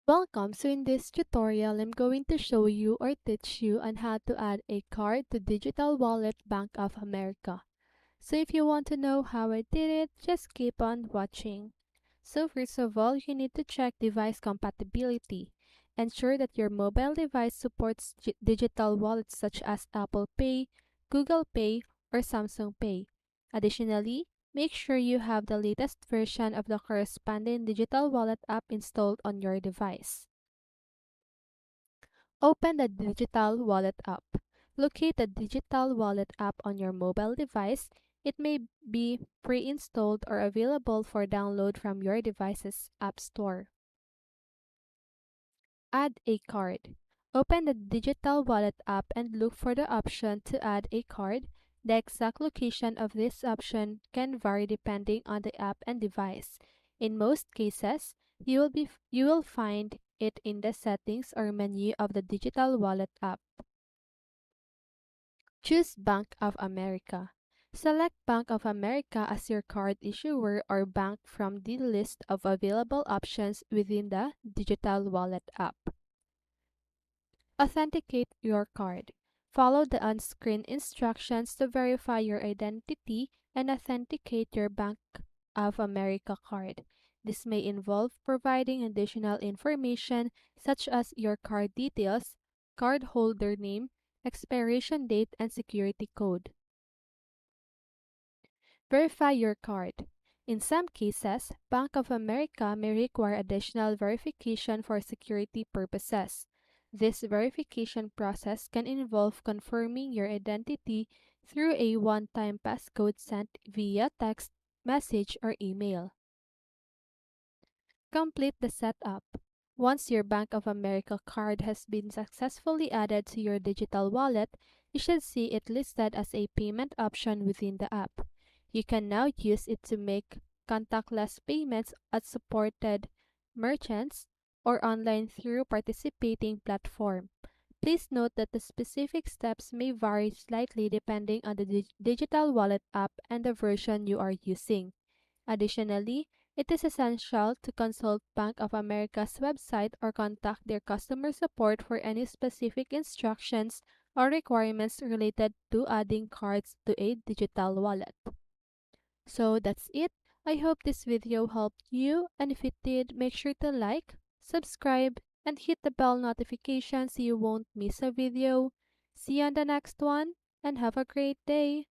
Welcome. So in this tutorial, I'm going to show you or teach you on how to add a card to Digital Wallet Bank of America. So if you want to know how I did it, just keep on watching. So first of all, you need to check device compatibility. Ensure that your mobile device supports digital wallets such as Apple Pay, Google Pay, or Samsung Pay. Additionally, make sure you have the latest version of the corresponding digital wallet app installed on your device. Open the Digital Wallet app. Locate the Digital Wallet app on your mobile device. It may be pre-installed or available for download from your device's app store. Add a card. Open the Digital Wallet app and look for the option to add a card. The exact location of this option can vary depending on the app and device. In most cases, you will find it in the settings or menu of the Digital Wallet app. Choose Bank of America. Select Bank of America as your card issuer or bank from the list of available options within the Digital Wallet app. Authenticate your card. Follow the on-screen instructions to verify your identity and authenticate your Bank of America card. This may involve providing additional information such as your card details, cardholder name, expiration date, and security code. Verify your card. In some cases, Bank of America may require additional verification for security purposes. This verification process can involve confirming your identity through a one-time passcode sent via text, message, or email. Complete the setup. Once your Bank of America card has been successfully added to your digital wallet, you should see it listed as a payment option within the app. You can now use it to make contactless payments at supported merchants or online through participating platform. Please note that the specific steps may vary slightly depending on the digital wallet app and the version you are using. Additionally, it is essential to consult Bank of America's website or contact their customer support for any specific instructions or requirements related to adding cards to a digital wallet. So that's it. I hope this video helped you, and if it did, make sure to like, subscribe, and hit the bell notification so you won't miss a video. See you on the next one, and have a great day!